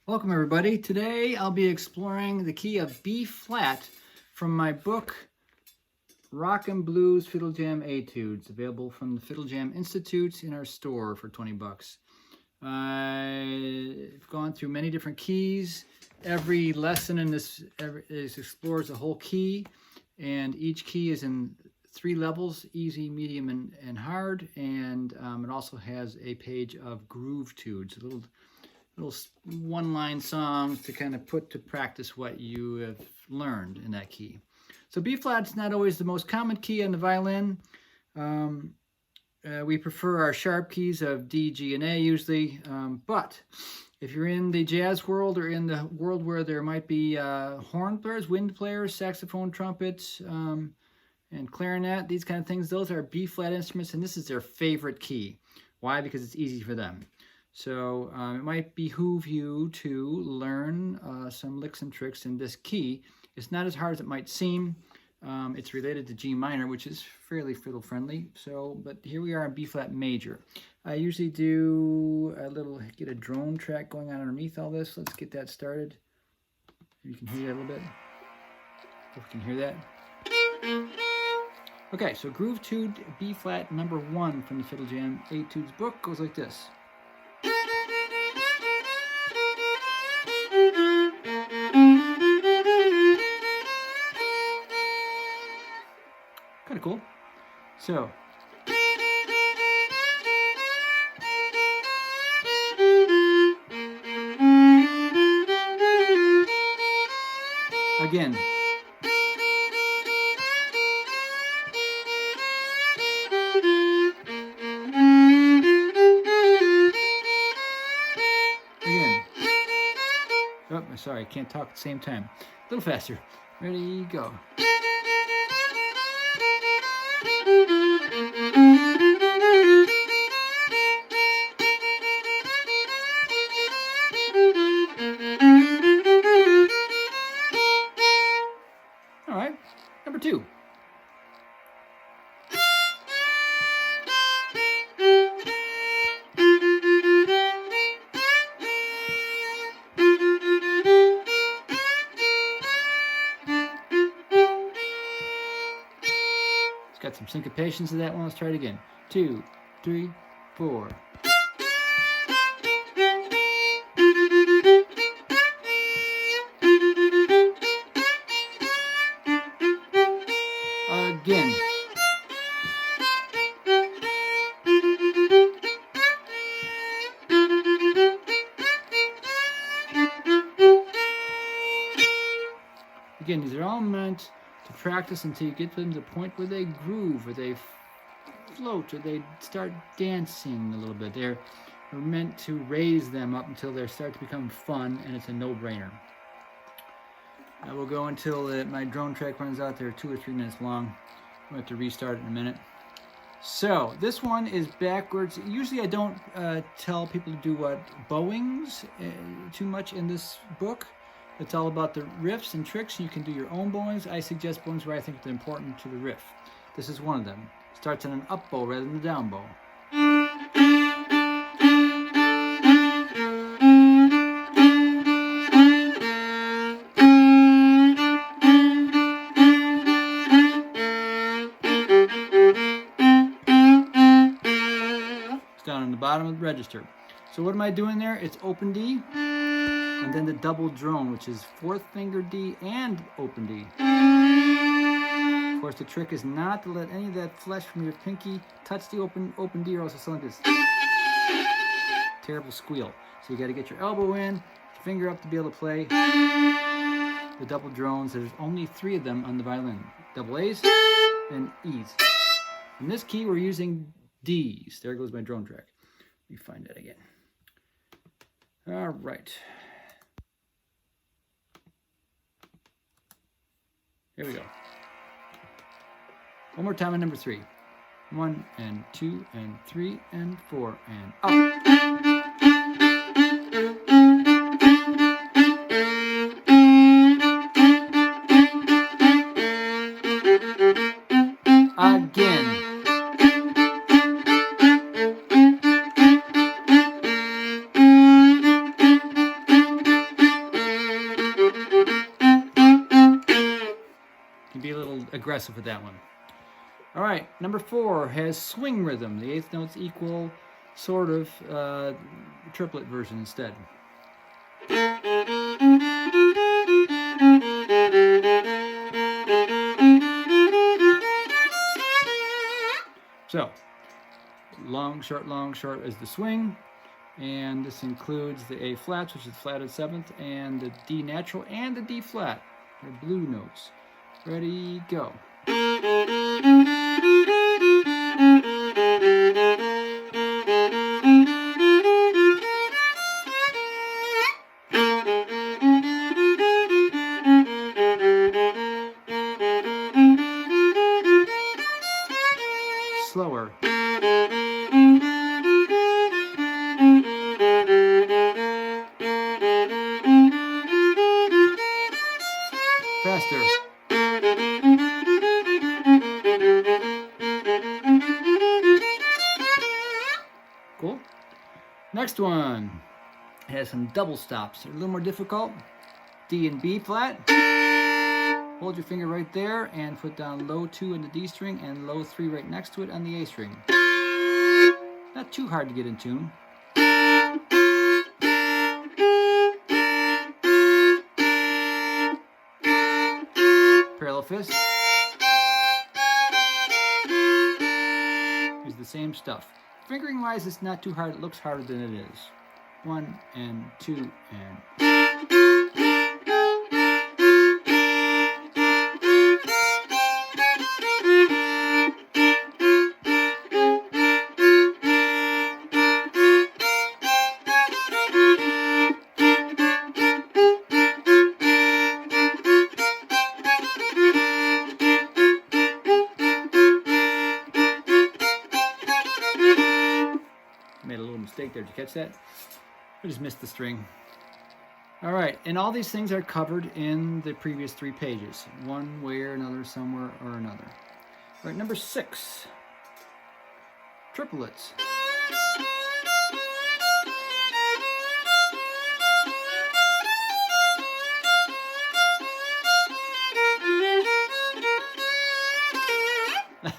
Welcome everybody. Today I'll be exploring the key of B flat from my book Rock and Blues Fiddle Jam Etudes, available from the Fiddle Jam Institute in our store for 20 bucks. I've gone through many different keys. Every lesson in this explores a whole key, and each key is in 3 levels: easy, medium, and hard. And it also has a page of groove tudes, little one-line songs to kind of put to practice what you have learned in that key. So B flat's not always the most common key on the violin. We prefer our sharp keys of D, G, and A usually, but if you're in the jazz world or in the world where there might be horn players, wind players, saxophone, trumpets, and clarinet, these kind of things, those are B flat instruments, and this is their favorite key. Why? Because it's easy for them. So it might behoove you to learn some licks and tricks in this key. It's not as hard as it might seem. It's related to G minor, which is fairly fiddle friendly. But here we are in B flat major. I usually do get a drone track going on underneath all this. Let's get that started. You can hear that a little bit. Hope you can hear that. Okay, so Groove Tude B flat number 1 from the Fiddle Jam A-Toodz book goes like this. Kind of cool. So, again. Oh, sorry, I can't talk at the same time. A little faster. Ready, go. All right, number 2. Got some syncopations to that one. Let's try it again. 2, 3, 4. Again. Again, these are all meant to practice until you get them to the point where they groove, or they float, or they start dancing a little bit. They're meant to raise them up until they start to become fun, and it's a no-brainer. I will go until my drone track runs out. They're 2 or 3 minutes long. We'll have to restart it in a minute. So this one is backwards. Usually I don't tell people to do bowings too much in this book. It's all about the riffs and tricks. You can do your own bowings. I suggest bowings where I think they're important to the riff. This is one of them. Starts on an up bow rather than a down bow. It's down on the bottom of the register. So what am I doing there? It's open D, and then the double drone, which is 4th finger D and open D. Of course, the trick is not to let any of that flesh from your pinky touch the open D, or else it'll sound like this terrible squeal. So you got to get your elbow in, your finger up to be able to play the double drones. There's only 3 of them on the violin: double A's and E's. In this key, we're using D's. There goes my drone track. Let me find that again. All right. Here we go. One more time on number 3. 1 and 2 and 3 and 4 and up. Again. aggressive with that one. All right, number 4 has swing rhythm. The 8th notes equal sort of triplet version instead. So, long, short is the swing, and this includes the A flats, which is flatted 7th, and the D natural and the D flat. They're blue notes. Ready, go. Slower. Faster. Cool. Next one has some double stops. They're a little more difficult. D and B flat. Hold your finger right there and put down low 2 in the D string and low 3 right next to it on the A string. Not too hard to get in tune. Parallel fifth. Here's the same stuff. Fingering wise, it's not too hard. It looks harder than it is. 1 and 2 and... Made a little mistake there. Did you catch that? I just missed the string. All right, and all these things are covered in the previous 3 pages, one way or another, somewhere or another. All right, number 6, triplets.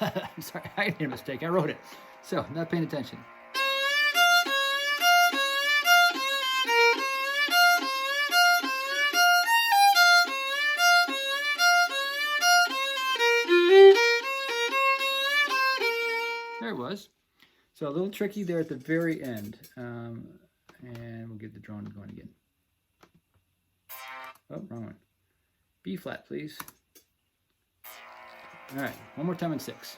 I'm sorry, I made a mistake. I wrote it, so not paying attention. There it was. So a little tricky there at the very end. And we'll get the drone going again. Oh, wrong one. B flat, please. All right, one more time in 6.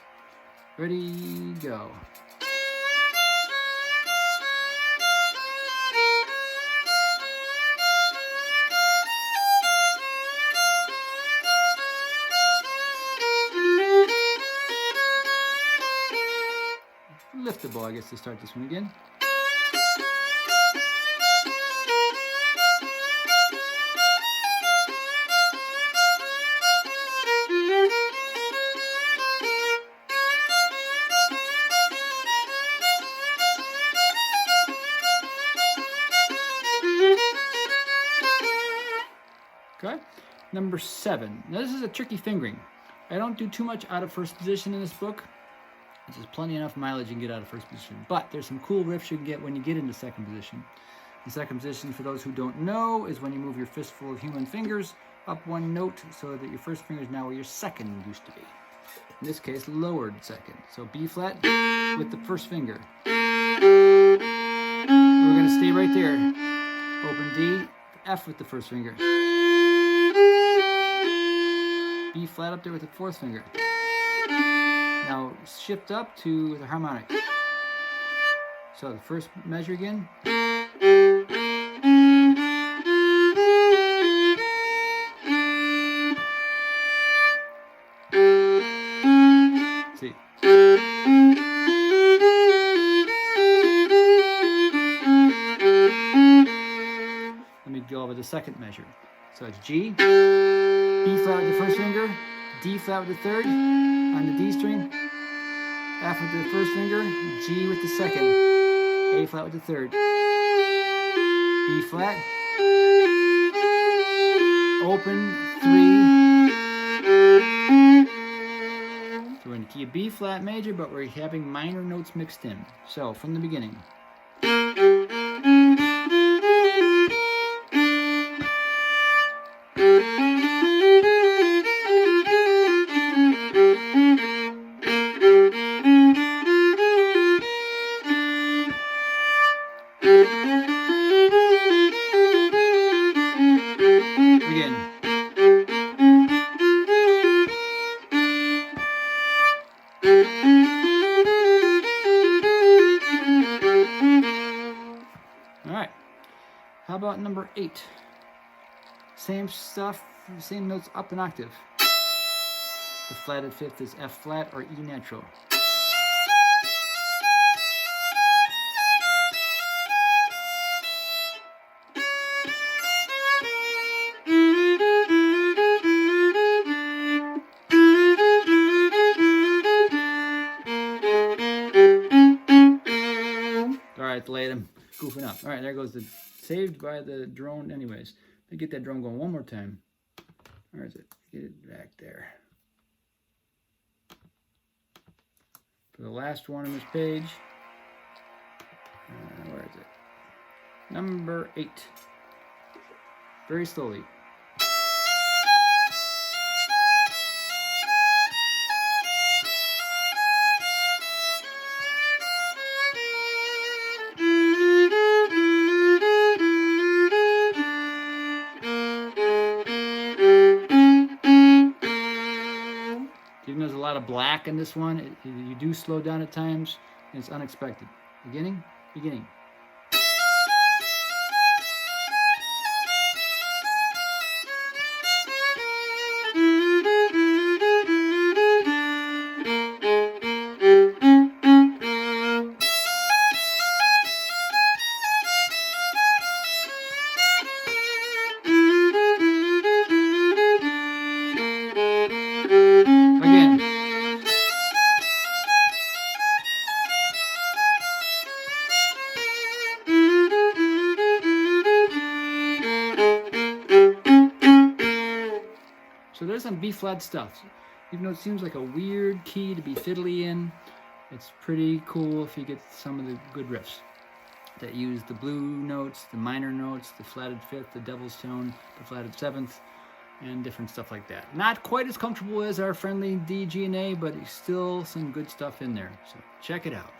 Ready, go. Liftable, I guess, to start this one again. Okay, number 7. Now this is a tricky fingering. I don't do too much out of first position in this book. There's just plenty enough mileage you can get out of first position. But there's some cool riffs you can get when you get into second position. The second position, for those who don't know, is when you move your fistful of human fingers up 1 note so that your first finger is now where your second used to be. In this case, lowered second. So B flat with the first finger. We're going to stay right there. Open D, F with the first finger. B flat up there with the 4th finger. Now shift up to the harmonic. So the first measure again. See. Let me go over the second measure. So it's G, B flat with the first finger, D flat with the 3rd on the D string, F with the first finger, G with the 2nd, A flat with the 3rd, B flat, open 3, key of B flat major, but we're having minor notes mixed in. So from the beginning. Alright, how about number 8? Same stuff, same notes up an octave. The flatted fifth is F flat or E natural. Alright, delayed him. Goofing up. Alright, there goes the saved by the drone anyways. Let me get that drone going one more time. Where is it? Get it back there. For the last one on this page. Where is it? Number 8. Very slowly. Even though there's a lot of black in this one, you do slow down at times, and it's unexpected. Beginning, beginning. So there's some B flat stuff. Even though it seems like a weird key to be fiddly in, it's pretty cool if you get some of the good riffs that use the blue notes, the minor notes, the flatted fifth, the devil's tone, the flatted seventh, and different stuff like that. Not quite as comfortable as our friendly D, G, and A, but still some good stuff in there. So check it out.